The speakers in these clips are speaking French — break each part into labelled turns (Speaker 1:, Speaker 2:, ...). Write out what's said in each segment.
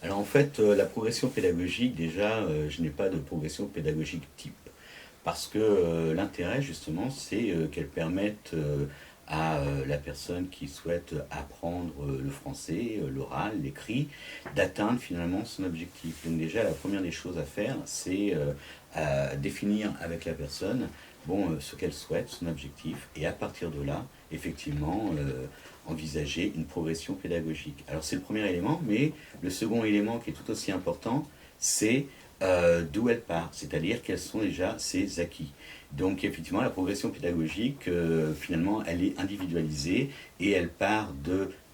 Speaker 1: Alors en fait, la progression pédagogique, déjà, je n'ai pas de progression pédagogique type. Parce que l'intérêt, justement, c'est qu'elle permette à la personne qui souhaite apprendre le français, l'oral, l'écrit, d'atteindre finalement son objectif. Donc déjà, la première des choses à faire, c'est définir avec la personne ce qu'elle souhaite, son objectif, et à partir de là, effectivement, envisager une progression pédagogique. Alors c'est le premier élément, mais le second élément qui est tout aussi important, c'est d'où elle part, c'est-à-dire quels sont déjà ses acquis. Donc effectivement, la progression pédagogique, finalement, elle est individualisée et elle part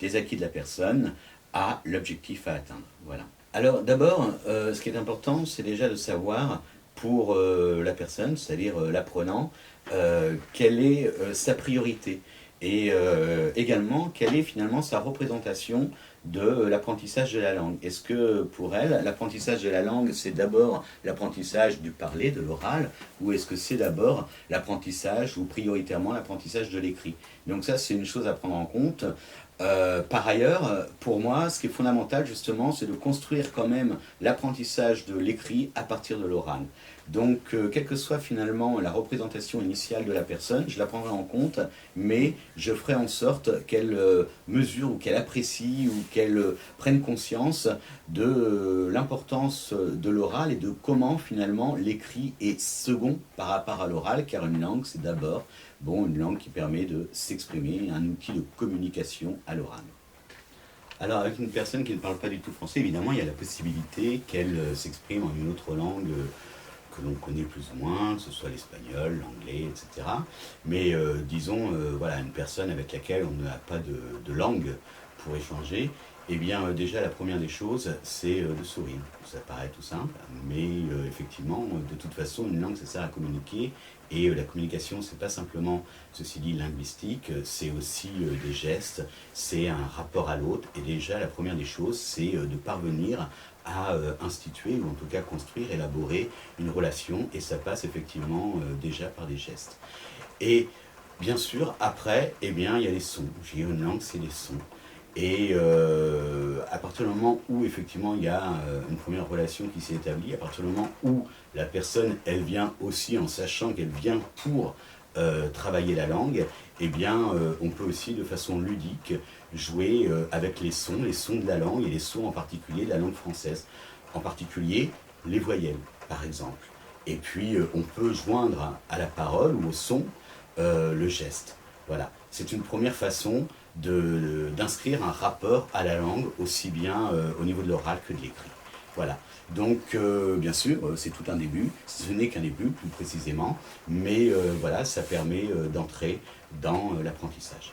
Speaker 1: des acquis de la personne à l'objectif à atteindre. Voilà. Alors d'abord, ce qui est important, c'est déjà de savoir pour la personne, c'est-à-dire l'apprenant, quelle est sa priorité et également quelle est finalement sa représentation de l'apprentissage de la langue. Est-ce que pour elle, l'apprentissage de la langue, c'est d'abord l'apprentissage du parler, de l'oral, ou est-ce que c'est d'abord l'apprentissage, ou prioritairement l'apprentissage de l'écrit? Donc ça, c'est une chose à prendre en compte. Par ailleurs, pour moi, ce qui est fondamental justement, c'est de construire quand même l'apprentissage de l'écrit à partir de l'oral. Donc, quelle que soit finalement la représentation initiale de la personne, je la prendrai en compte, mais je ferai en sorte qu'elle mesure ou qu'elle apprécie ou qu'elle prenne conscience de l'importance de l'oral et de comment finalement l'écrit est second par rapport à l'oral, car une langue, c'est d'abord une langue qui permet de s'exprimer, un outil de communication à l'oral. Alors avec une personne qui ne parle pas du tout français, évidemment, il y a la possibilité qu'elle s'exprime en une autre langue que l'on connaît plus ou moins, que ce soit l'espagnol, l'anglais, etc. Mais disons, voilà, une personne avec laquelle on n'a pas de langue pour échanger, eh bien déjà la première des choses, c'est de sourire. Ça paraît tout simple, mais effectivement, de toute façon, une langue, ça sert à communiquer. Et la communication, c'est pas simplement, ceci dit, linguistique, c'est aussi des gestes, c'est un rapport à l'autre. Et déjà, la première des choses, c'est de parvenir à instituer, ou en tout cas construire, élaborer une relation. Et ça passe effectivement déjà par des gestes. Et bien sûr, après, eh bien, il y a les sons. J'ai une langue, c'est les sons. Et à partir du moment où effectivement il y a une première relation qui s'est établie, à partir du moment où la personne elle vient aussi en sachant qu'elle vient pour travailler la langue, eh bien on peut aussi de façon ludique jouer avec les sons de la langue et les sons en particulier de la langue française, en particulier les voyelles par exemple. Et puis on peut joindre à la parole ou au son le geste. Voilà, c'est une première façon d'inscrire un rapport à la langue, aussi bien au niveau de l'oral que de l'écrit. Voilà. Donc, bien sûr, c'est tout un début. Ce n'est qu'un début, plus précisément. Mais voilà, ça permet d'entrer dans l'apprentissage.